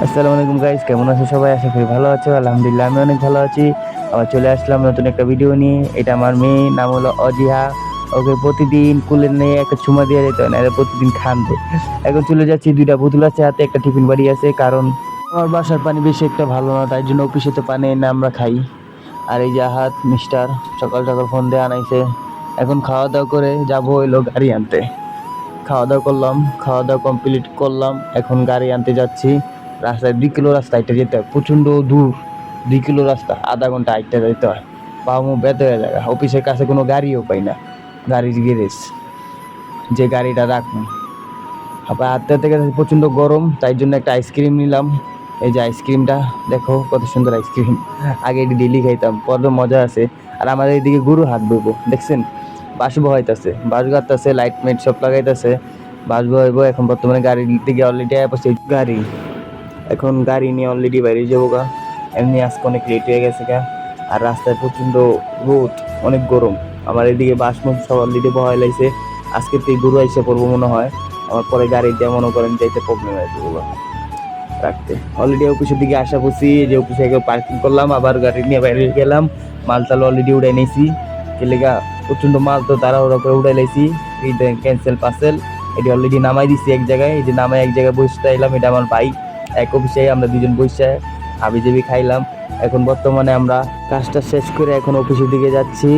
আসসালামু আলাইকুম গাইস, কেমন আছো সবাই? আশা করি ভালো আছো। আলহামদুলিল্লাহ আমি অনেক ভালো আছি। আবার চলে আসলাম নতুন একটা ভিডিও নিয়ে। এটা আমার মেয়ে, নাম হলো অজিহা। ওকে প্রতিদিন কুলে নিয়ে একটা চুমা দিয়ে যেতে হয়, না প্রতিদিন খান্দে। এখন চলে যাচ্ছি, 2টা বোতল আছে হাতে, একটা টিফিন বাড়ি আছে, কারণ আমার বাসার পানি বেশি একটা ভালো না, তাই জন্য অফিসেতে পানি এনে আমরা খাই। আর এই যে আহাত মিস্টার সকাল সকাল ফোন দিয়ে আনাইছে। এখন খাওয়া দাওয়া করে যাবো হইলো গাড়ি আনতে। খাওয়া দাওয়া করলাম, খাওয়া দাওয়া কমপ্লিট করলাম, এখন গাড়ি আনতে যাচ্ছি। রাস্তায় 2 কিলো রাস্তা হাইটে যেতে হয়, প্রচণ্ড দূর। 2 কিলো রাস্তা, আধা ঘন্টা হাইটে যেতে হয়। পা মুখ ব্যথা হয়ে যায়। অফিসের কাছে কোনো গাড়িও পাই না, গাড়ির গ্যারেজ যে গাড়িটা রাখবো। আবার হাঁটতে হাঁটতে গেছে, প্রচণ্ড গরম, তাই জন্য একটা আইসক্রিম নিলাম। এই যে আইসক্রিমটা দেখো কত সুন্দর আইসক্রিম। আগে এটি ডেলি খাইতাম, কত মজা আছে। আর আমাদের এইদিকে গরু হাট বইব, দেখছেন? বাঁশ বহাইতেছে, বাঁশ গাঁথতেছে, লাইট মাইট সব লাগাইতেছে, বাঁশ বহাইব। এখন বর্তমানে গাড়ির দিকে অলরেডি আসছে গাড়ি। এখন গাড়ি নিয়ে অলরেডি বাইরে যাবো গা। এমনি আজকে অনেক লেট হয়ে গেছে গা। আর রাস্তায় প্রচণ্ড রোদ, অনেক গরম। আমার এদিকে বাঁশ মুখ সব অলরেডি বহাই লাইছে। আজকে তো গরু আইসে পড়বো মনে হয়। আমার পরে গাড়ি দিয়ে মনে করেন যাইতে প্রবলেম হয়ে যাবো রাখতে। অলরেডি অফিসের দিকে আসা করছি, যে অফিসে পার্কিং করলাম, আবার গাড়ি নিয়ে বাইরে গেলাম। মালটাল অলরেডি উড়াই নিয়েছি। কেলেগা প্রচণ্ড মাল তো তাড়াহুড়া করে উড়াই লাইছি। এই ক্যান্সেল পার্সেল এটি অলরেডি নামাই দিছি এক জায়গায়। এই যে নামাই এক জায়গায় বসতে এলাম, এটা আমার ভাই। এক অফিসে আমরা দুজন বসে হাবি জাবি খাইলাম। এখন বর্তমানে আমরা কাজটা শেষ করে এখন অফিসের দিকে যাচ্ছি।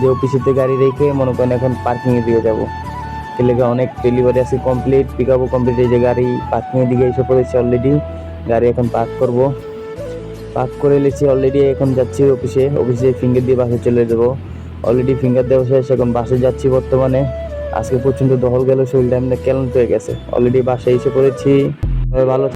যে অফিসেতে গাড়ি রেখে মনে করেন এখন পার্কিংয়ের দিকে যাবো। লেগে অনেক ডেলিভারি আছে কমপ্লিট, পিক আপও কমপ্লিট। এই যে গাড়ি পার্কিংয়ের দিকে এসে পড়েছে অলরেডি। গাড়ি এখন পার্ক করবো, পার্ক করে এলেছি অলরেডি। এখন যাচ্ছি অফিসে ফিঙ্গার দিয়ে বাসে চলে যাবো। অলরেডি ফিঙ্গার দেওয়া শেষ, এখন বাসে যাচ্ছি বর্তমানে। আজকে প্রচণ্ড দহল গেল, শরীরটা এমনি ক্লান্ত হয়ে গেছে। অলরেডি বাসে এসে পড়েছি। ভালো